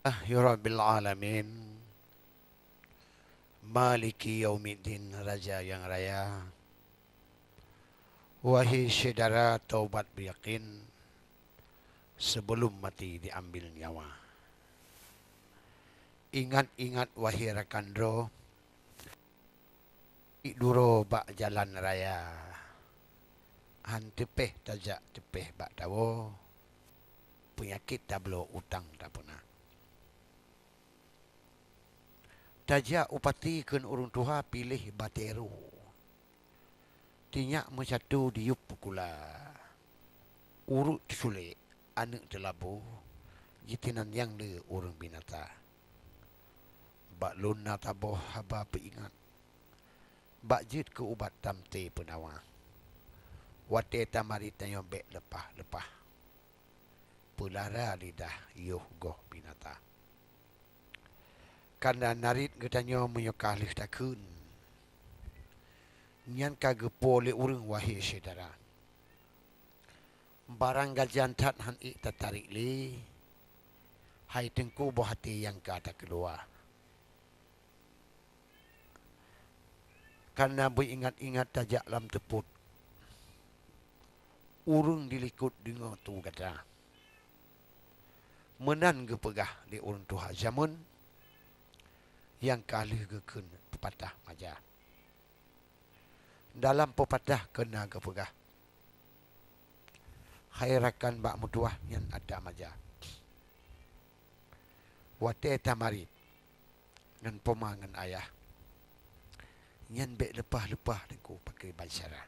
Ya Rabbil Alamin, Maliki Yaumiddin, Raja yang Raya. Wahai saudara taubat beryakin, sebelum mati diambil nyawa. Ingat-ingat wahai rakandro, iduro bak jalan raya. Han tepeh tajak tepeh bak dawo, penyakit tablo utang tak pernah. Tajak upati kun urung tuha pilih bateru. Tinyak mencatu diup pukula. Urut sulik, anak telabu, jitinan yang de urung binata. Bak luna taboh haba peingat. Bak jit ke ubat tamte penawa. Wate tamari tanyo bek lepah-lepah. Pulara lidah yuh goh binata. Karena narit getanyo menyokah lih takun. Nyan kagepo le urung wahai saudara. Barang gajian tat han ik tertarik li. Hai tengku boh hati yang kata keluar. Karena beringat-ingat tajak lam teput. Urung dilikut dengar tu kata. Menan gepegah di urung tuha zaman. Yang kalih gekun pepatah maja. Dalam pepatah kena gepegah. Khairakan bak mutuah yang ada maja. Wate tamarit. Ngan poma ngan ayah. Nyan bek lepah-lepah dengku pakai bansara.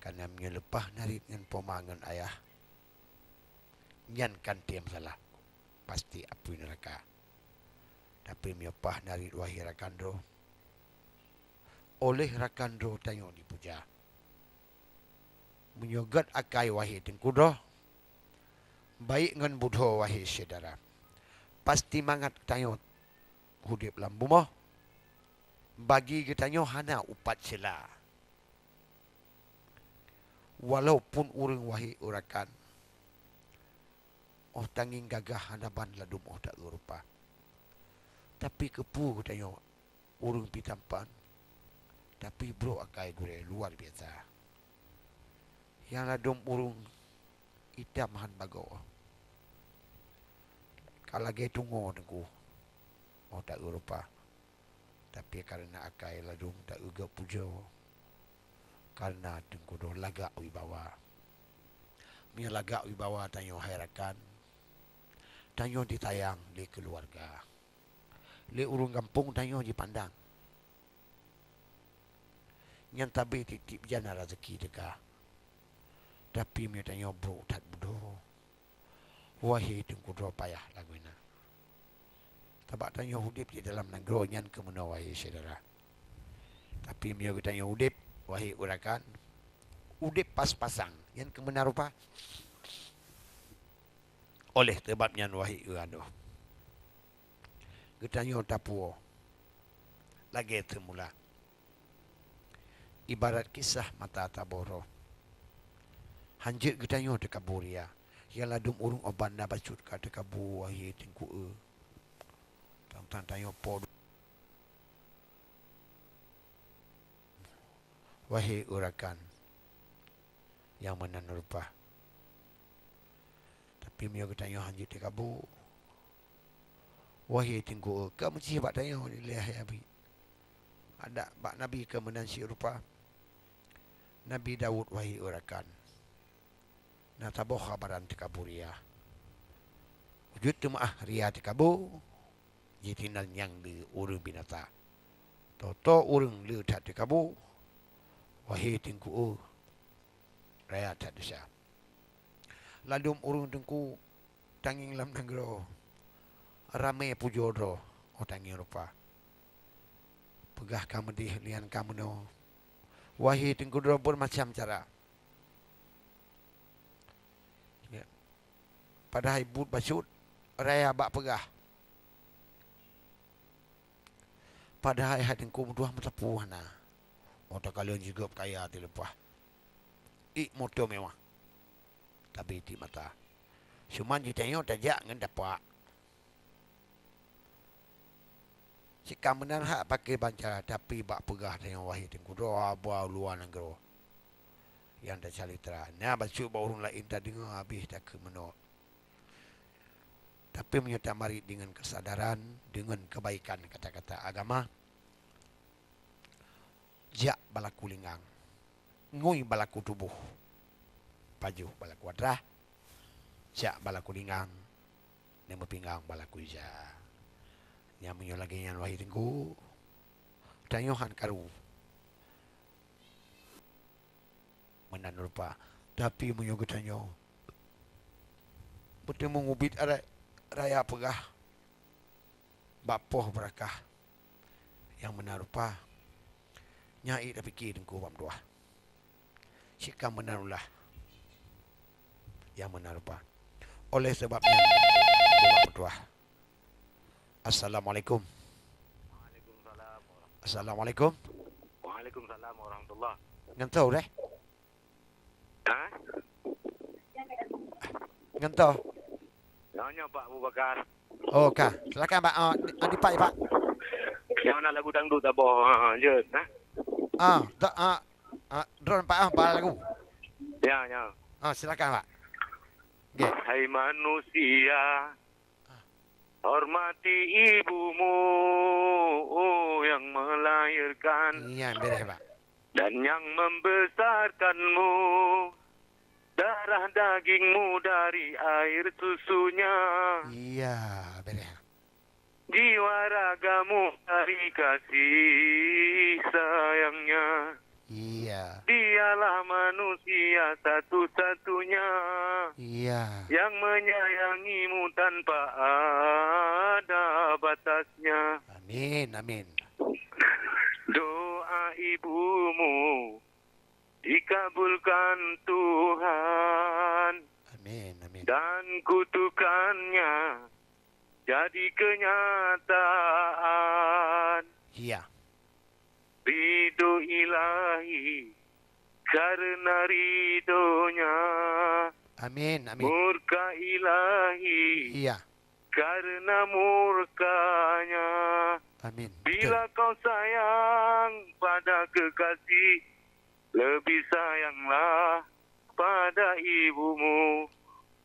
Karena mnya lepah narit ngan poma ngan ayah. Nyan kan tiam salah. Pasti apui neraka. Tapi mnya pah narit wahai rakandro. Oleh rakandro tanyo dipuja. Menyogat akai wahai tengkudoh. Baik ngan budho wahai saudara. Pasti mangat tanyo hudip lambumoh. Bagi getanyo hana upat sela. Walaupun urang wahai urakan. Oh tanging gagah hanaban ladum oh tak rupa. Tapi kepu getanyo urang pitampan. Tapi bro akai gure luar biasa. Yang ladum urung hitam han bago. Kalau ge tungo dengku. Oh tak rupa. Tapi karena akai ladung tak uga pujo. Karena tengku doh lagak wibawa. Mia lagak wibawa tanyo hairakan. Tanyo ditayang di keluarga. Le urung kampung tanyo dipandang. Yang tabi titip jana rezeki deka. Tapi mia tanyo bro tak budo. Wahai tengku doh payah laguina. Tabak tanya hudip di dalam negeri nyan kemana wahai saudara. Tapi mia tanya hudip wahai urakan. Hudip pas-pasang nyan kemana rupa. Oleh sebabnya wahai urano. Getanyo tapuo. Lagi semula. Ibarat kisah mata taboro. Hanjit getanyo dekaburia. Yang ladum urung oban na bacut ka dekabu wahai tengku Tanyo pod. Wahai urakan yang menanurupa. Tapi mia getanyo hanjit dekabu. Wahai tengku kamu siapa tanyo lihat abi. Ada bak nabi ke menansi rupa. Nabi Daud wahai urakan. Na taboh kabaran tekaburia. Wujud temaah ria tekabu. Jitinan yang di urung binata. Toto urung le tak tekabu. Wahai tengku raya tak dosa. Ladum urung tengku tanging lam negro. Ramai pujodro. Oh tanging rupa. Pegah kamu di lian kamu no. Wahai tengku dro bermacam cara. Ya. Padahal but basut raya bak pegah. Padahal hati ku dua mata puana. Otak kalian juga kaya hati lepah. Motor mewah. Tapi di mata. Cuma ditanya tajak ngan dapat. Jika benar hak pakai banca tapi bak pegah dengan wahai tengku doa buah luar negara. Yang dah cari terang. Nah, baca orang lain tak dengar habis tak ke menok. Tapi menyertai mari dengan kesadaran, dengan kebaikan kata-kata agama. Jak balaku linggang. Ngui balaku tubuh. Paju balaku adrah. Jak balaku linggang. Nemu pinggang balaku ija. Yang menyolagi yang wahai tengku. Tanyohan karu. Menan rupa. Tapi menyogo tanyo. Betul mengubit ada raya pegah. Bapoh berakah. Yang benar rupa. Nyai dah fikir tengku bam doa. Sikam benarulah. Yang benar rupa. Oleh sebabnya. Bam doa. Assalamualaikum. Waalaikumsalam. Assalamualaikum. Waalaikumsalam warahmatullah. Ngentau deh. Ha? Ngentau. Nanya Pak Abu Bakar. Oh, kah. Silakan Pak. Adi Pak, Pak. Yang mana lagu dangdut abah je, ha? Drone Pak, bal lagu. Ya, ya. Silakan Pak. Okay. Hai manusia, hormati ibumu yang melahirkan Iya, beres Pak. dan yang membesarkanmu. Darah dagingmu dari air susunya. Iya, beres. Jiwa ragamu dari kasih sayangnya. Iya. Dialah manusia satu-satunya Iya. yang menyayangimu tanpa ada batasnya. Amin, amin. Doa ibumu dikabulkan Tuhan Amin, amin. dan kutukannya jadi kenyataan. Iya. Ridho ilahi karena ridhonya. Amin, amin. Murka ilahi Iya. karena murkanya. Amin. Bila kau sayang pada kekasih, lebih sayanglah pada ibumu.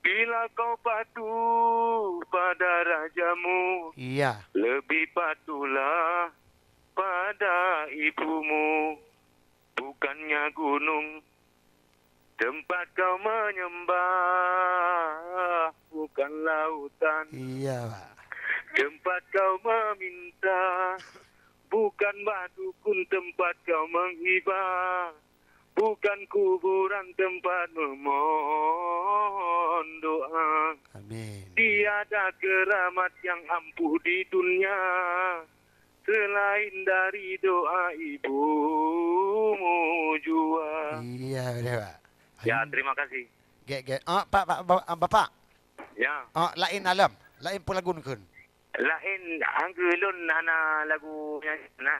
Bila kau patuh pada rajamu, Iya. lebih patuhlah pada ibumu. Bukannya gunung tempat kau menyembah, bukan lautan Iya, Pak. tempat kau meminta, bukan batu pun tempat kau menghibah, bukan kuburan tempat memohon doa. Amin. Tiada keramat yang ampuh di dunia selain dari doa ibumu jua. Iya, beres Pak. Ya, terima kasih. Get. Pak, Bapak. Ya, Lain alam. Lain pun lagu kun. lain anggelun hana lagu nah.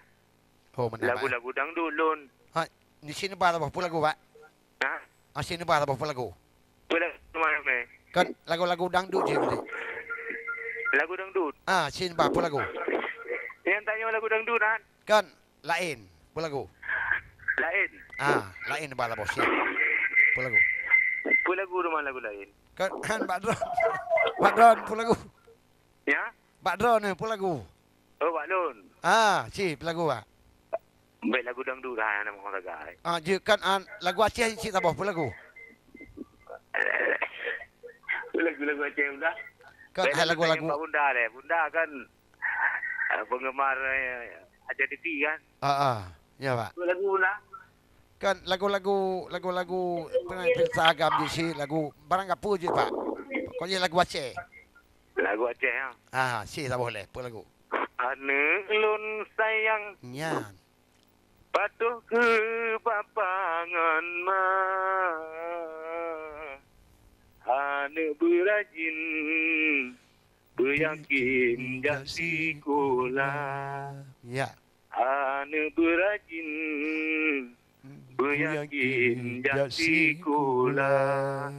Oh, mana Pak? Lagu-lagu dangdut lun. Di sini bah apa lagu, Pak? Ha? Sini bah apa lagu? Boleh mana me? Kan lagu-lagu dangdut je nanti. Lagu dangdut. Sini bah apa lagu? Yang tanya lagu dangdut Kan lain apa lagu? lain. Lain bah apa sih? Apa lagu? Lagu rumah lagu lain. Kan Pak Dron. Pak Dron apa lagu? Ya? Pak Dron ni apa lagu? Oh, Pak Lun. Si lagu Pak. Baik lagu dangdut nama orang gagai. Je kan lagu Aceh si tak apa lagu? Lagu-lagu Aceh bunda. Kan lagu-lagu. Pak Bunda deh. Bunda kan penggemar Aceh TV kan. Ya Pak. Lagu Bunda. Kan lagu-lagu pengantin seragam je si lagu barang apa je Pak. Pokoknya lagu Aceh. Lagu Aceh ya. Si tak boleh apa lagu? Ane lun sayang Nyan. patuh ke papangan mah. Ane berajin beryakin jak sekolah. Ya. Ane berajin beryakin jak sekolah.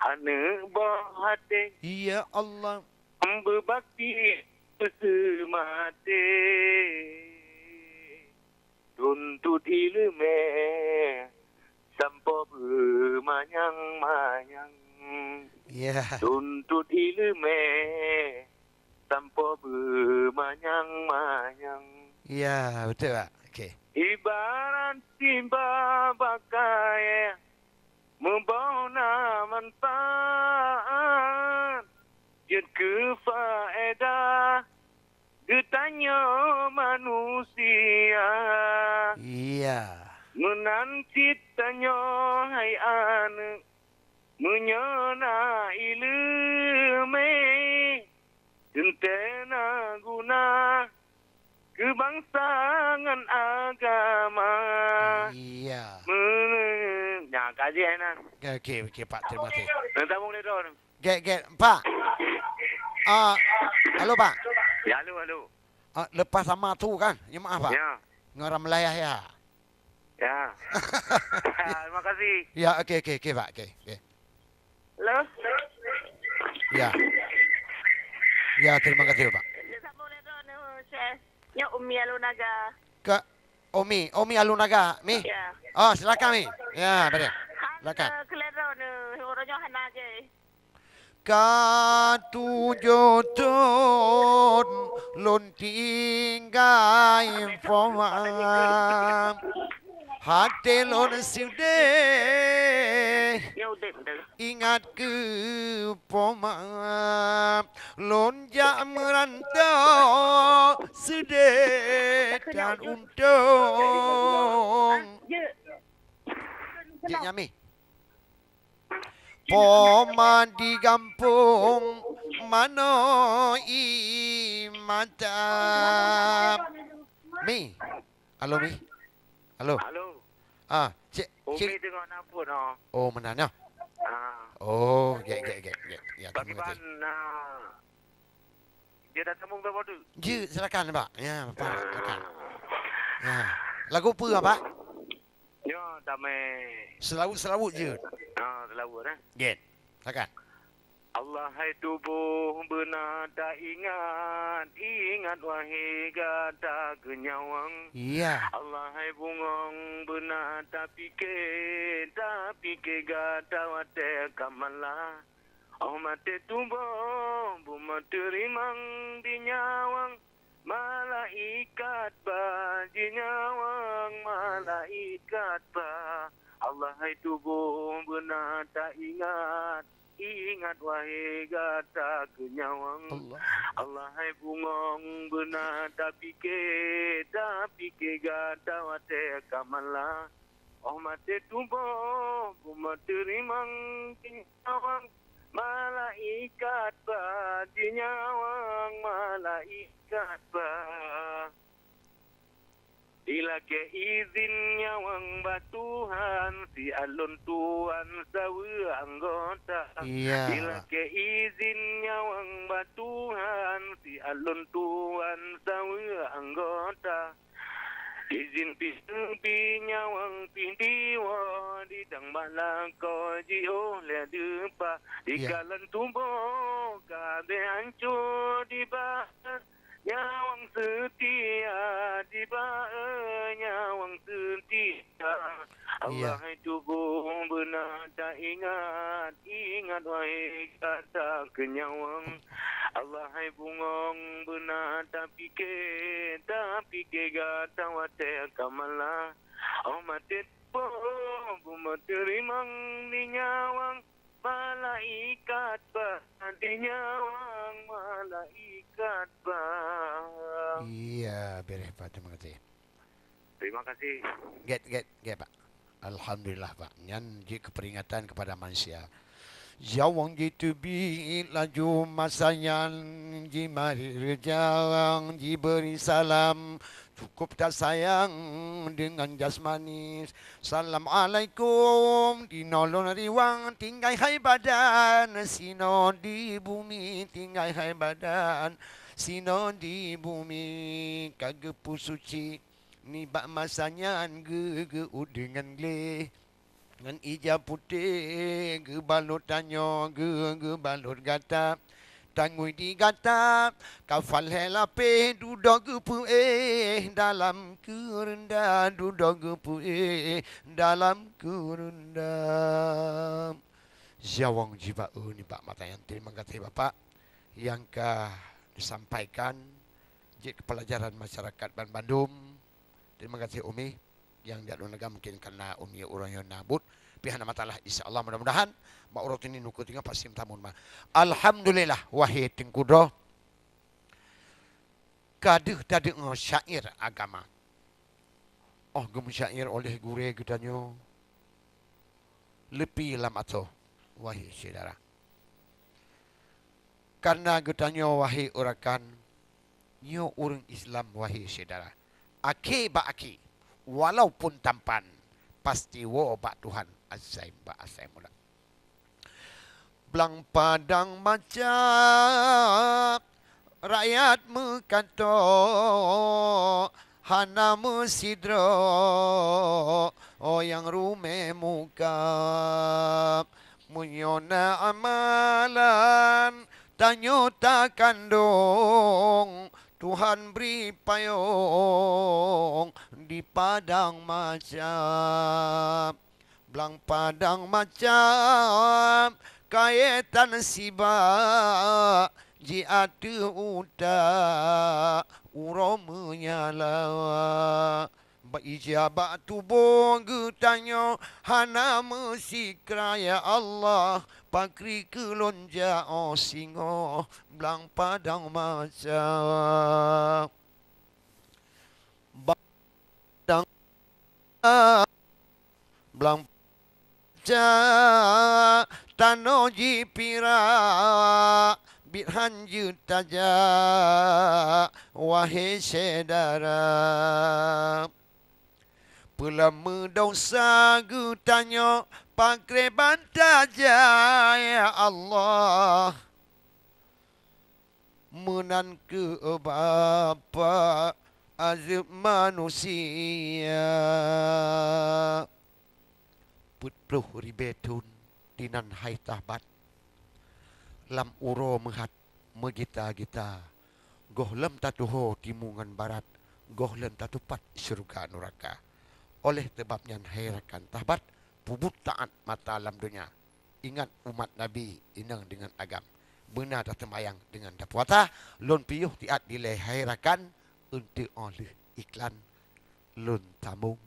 Ane bahate Ya Allah. berbakti Mati tuntut ilme sampo bermanyang-manyang. Ya. Tuntut ilme sampo bermanyang-manyang. Ya, betul Pak. Okey. Ibarat timba bakai membawa manfaat. Jid kefaedah ditanya manusia. Ya. Menanti tanya hai anak menyana ilmu tentena guna kebangsangan agama. Ya. Ya, kajian kan. Okey, okey Pak. Terima kasih. Nanti boleh dah. Get. Pak. Halo Pak. Ya, halo. Lepas sama tu kan? Ya maaf Pak. Ya. Ngaram melayah ya. Ya. Terima kasih. Ya, okey Pak. Okey. Halo? Ya. Ya, terima kasih Pak. Sa boleh dah Syekh. Ya Umi Alunaga. Ke Omi Alunaga, Mi. Ya. Oh, silakan Mi. Ya, betul. Silakan. Kelero ni orangnya hanage. Katujutun luntinggai forma hati lon siude Ya udah betul. ingat ke poma lonjak merantau sedih dan untung Ya. Cik Nyami poma di kampung mano i mata Mi. Halo Mi. Halo. Halo. Cik. Umi tengok nampak no. Oh, menanya. Ah. Oh, get. Ya, Tapi terima kan kasih. dia dah sambung berapa tu? Ya, silakan Pak. Ya, Pak, silakan. Ya. Lagu apa Pak? Ya, damai. Selawut je. Selalu dah. Get. Silakan. Allah hai tubuh benada ingat wahai gada kenyawang. Iya. Allah hai bungong benada fikir gada wate kamala. Oh mate tubuh bumate rimang di nyawang. Malaikat ba di nyawang malaikat ba. Allah hai tubuh benada ingat wahai gata kenyawang. Allah hai bungong benada fikir gata wate kamala. Oh mate tubuh bumate rimang di nyawang. Malaikat ba di nyawang malaikat ba. Bila ke izin nyawang batuhan si alun tuan sawi anggota. Iya. Bila ke izin nyawang batuhan si alun tuan sawi anggota. Izin pipi nyawang pindiwa di dang malako jio le depa di kalan tubuh kabe hancur di bahar. Nyawang setia di bawah nyawang setia. Allah tubuh benada ingat wahai kata kenyawang. Allah hai bungong benada fikir gata wate kamala. Oh mati bumate rimang di nyawang. Malaikat ba di nyawang malaikat ba. Iya, beres Pak. Terima kasih. Terima kasih. Get Pak. Alhamdulillah Pak. Nyan ji keperingatan kepada manusia. Jawang jitu bi laju masayan ji mari rejang ji beri salam cukup tak sayang dengan jasmani. Assalamualaikum di nolong riwang tinggai hai badan sino di bumi tinggai hai badan sino di bumi kagepu suci ni bak masanya ge dengan gle dengan ija putih ge balut tanyo ge balut gata tangui digata kafal helape dudog pu dalam kurunda dudog pu dalam kurunda jawang jiba ni Pak Matayan. Terima kasih Bapak yang disampaikan di pelajaran masyarakat Bandung. Terima kasih Umi yang di naga mungkin karena Umi orang yang nabut pihak matalah insyaallah mudah-mudahan mak urut ini nuku tinggal pasim tamun mah. Alhamdulillah wahai tingkudro kaduh tadi syair agama. Oh gem syair oleh gure gedanyo lebih lam atau wahai saudara. Karena gedanyo wahai urakan nyo urang Islam wahai saudara. Aki ba aki walaupun tampan pasti wo ba Tuhan azaim ba azaim mula. Belang padang macam rakyat mekato hana musidro yang rume muka munyona amalan tanyo tak kandung Tuhan beri payung di padang macam belang padang macam kaitan siba ji atu uta uro menyala Ijabah tubuh getanyo hana mesikra ya Allah pakri kelonja singo belang padang macam badang belang macam tano jipira bithan jutaja wahai saudara pelama dosa gutanyo pakre bantaja ya Allah menan ke bapa azab manusia putruh ribetun dinan hai tahbat lam uro mehat megita-gita goh lem tatuho timungan barat goh lem tatupat syurga neraka. Oleh sebabnya herakan tahbat pubut taat mata alam dunia. Ingat umat Nabi inang dengan agam. Benar dah temayang dengan dapuata. Lon piyuh tiat dileherakan untuk oleh iklan lon tamung